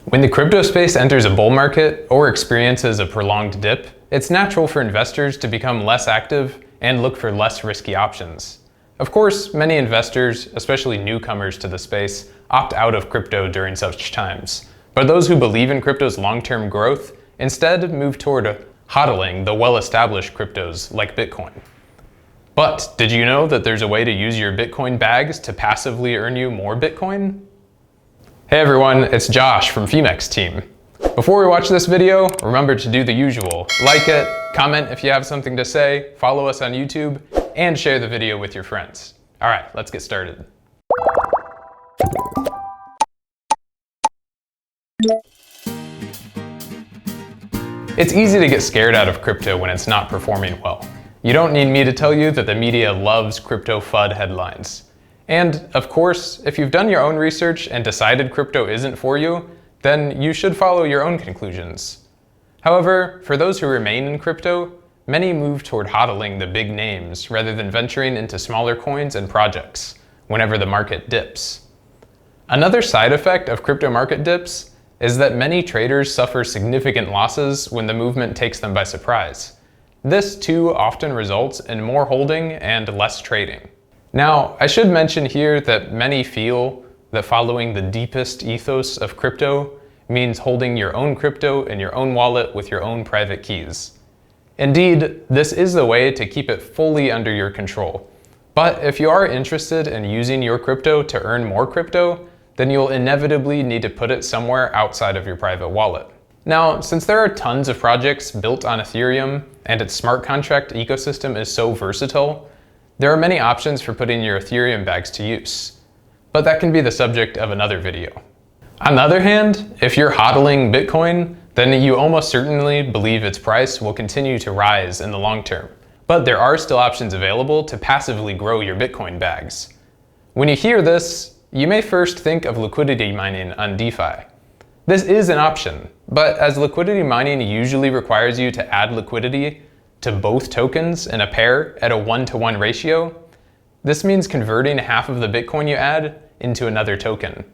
When the crypto space enters a bull market or experiences a prolonged dip, it's natural for investors to become less active and look for less risky options. Of course, many investors, especially newcomers to the space, opt out of crypto during such times. But those who believe in crypto's long-term growth instead move toward hodling the well-established cryptos like Bitcoin. But did you know that there's a way to use your Bitcoin bags to passively earn you more Bitcoin? Hey everyone, it's Josh from Phemex team. Before we watch this video, remember to do the usual. Like it, comment if you have something to say, follow us on YouTube, and share the video with your friends. All right, let's get started. It's easy to get scared out of crypto when it's not performing well. You don't need me to tell you that the media loves crypto FUD headlines. And of course, if you've done your own research and decided crypto isn't for you, then you should follow your own conclusions. However, for those who remain in crypto, many move toward hodling the big names rather than venturing into smaller coins and projects whenever the market dips. Another side effect of crypto market dips is that many traders suffer significant losses when the movement takes them by surprise. This too often results in more holding and less trading. Now, I should mention here that many feel that following the deepest ethos of crypto means holding your own crypto in your own wallet with your own private keys. Indeed, this is the way to keep it fully under your control. But if you are interested in using your crypto to earn more crypto, then you'll inevitably need to put it somewhere outside of your private wallet. Now, since there are tons of projects built on Ethereum and its smart contract ecosystem is so versatile, there are many options for putting your Ethereum bags to use. But that can be the subject of another video. On the other hand, if you're hodling Bitcoin, then you almost certainly believe its price will continue to rise in the long term. But there are still options available to passively grow your Bitcoin bags. When you hear this, you may first think of liquidity mining on DeFi. This is an option, but as liquidity mining usually requires you to add liquidity to both tokens in a pair at a 1-to-1 ratio, this means converting half of the Bitcoin you add into another token.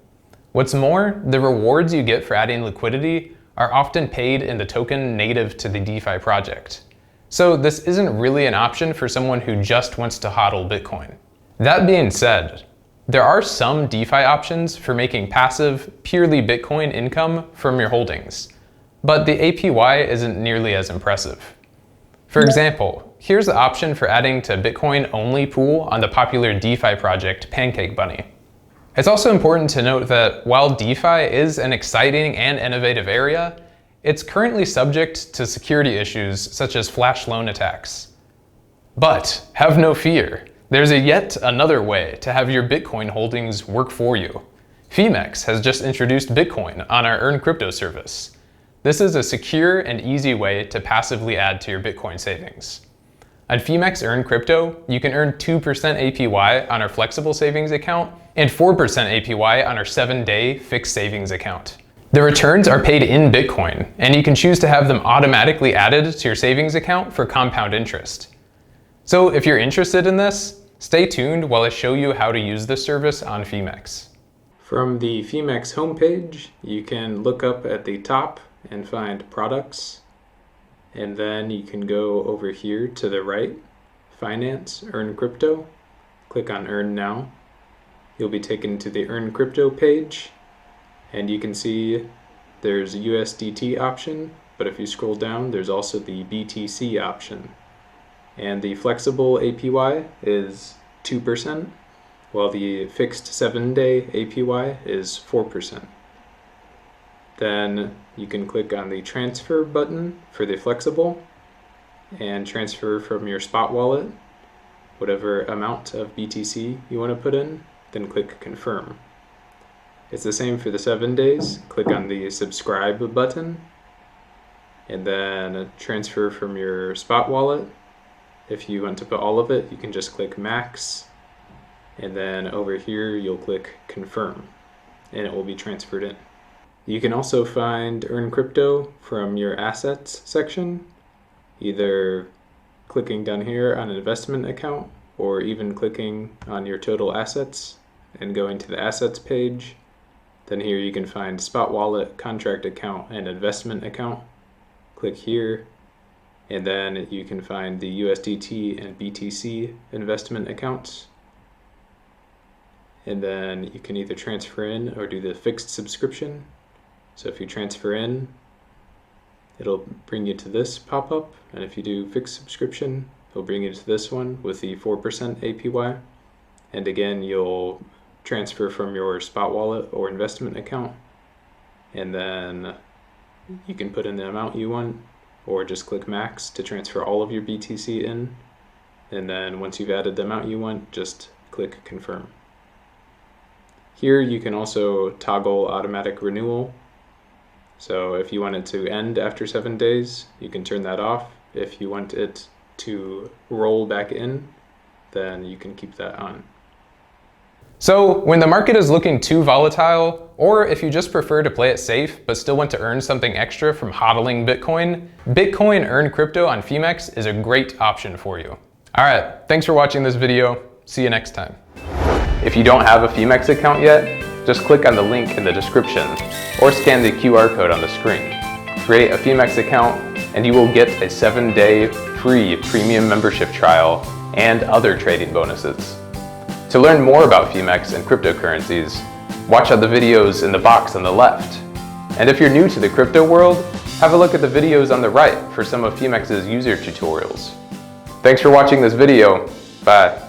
What's more, the rewards you get for adding liquidity are often paid in the token native to the DeFi project. So this isn't really an option for someone who just wants to hodl Bitcoin. That being said, there are some DeFi options for making passive, purely Bitcoin income from your holdings, but the APY isn't nearly as impressive. For example, here's the option for adding to Bitcoin-only pool on the popular DeFi project Pancake Bunny. It's also important to note that while DeFi is an exciting and innovative area, it's currently subject to security issues such as flash loan attacks. But have no fear. There's yet another way to have your Bitcoin holdings work for you. Phemex has just introduced Bitcoin on our Earn Crypto service. This is a secure and easy way to passively add to your Bitcoin savings. On Phemex Earn Crypto, you can earn 2% APY on our flexible savings account and 4% APY on our 7-day fixed savings account. The returns are paid in Bitcoin, and you can choose to have them automatically added to your savings account for compound interest. So if you're interested in this, stay tuned while I show you how to use this service on Phemex. From the Phemex homepage, you can look up at the top and find products, and then you can go over here to the right, finance, earn crypto, click on earn now. You'll be taken to the earn crypto page, and you can see there's a USDT option, but if you scroll down, there's also the BTC option. And the flexible APY is 2%, while the fixed 7-day APY is 4%. Then you can click on the transfer button for the flexible and transfer from your spot wallet whatever amount of BTC you want to put in, then click confirm. It's the same for the 7 days. Click on the subscribe button and then transfer from your spot wallet. If you want to put all of it, you can just click max, and then over here you'll click confirm, and it will be transferred in. You can also find Earn Crypto from your assets section, either clicking down here on an investment account, or even clicking on your total assets and going to the assets page, Then here you can find spot wallet, contract account, and investment account. Click here, and then you can find the USDT and BTC investment accounts. And then you can either transfer in or do the fixed subscription. So if you transfer in, it'll bring you to this pop-up, and if you do fixed subscription, it'll bring you to this one with the 4% APY. And again, you'll transfer from your spot wallet or investment account, and then you can put in the amount you want, or just click max to transfer all of your BTC in. And then once you've added the amount you want, just click confirm. Here you can also toggle automatic renewal. So if you want it to end after 7 days, you can turn that off. If you want it to roll back in, then you can keep that on. So when the market is looking too volatile, or if you just prefer to play it safe but still want to earn something extra from hodling Bitcoin, Bitcoin Earn Crypto on Phemex is a great option for you. All right, thanks for watching this video. See you next time. If you don't have a Phemex account yet, just click on the link in the description or scan the QR code on the screen. Create a Phemex account and you will get a 7-day free premium membership trial and other trading bonuses. To learn more about Phemex and cryptocurrencies, watch out the videos in the box on the left. And if you're new to the crypto world, have a look at the videos on the right for some of Phemex's user tutorials. Thanks for watching this video. Bye.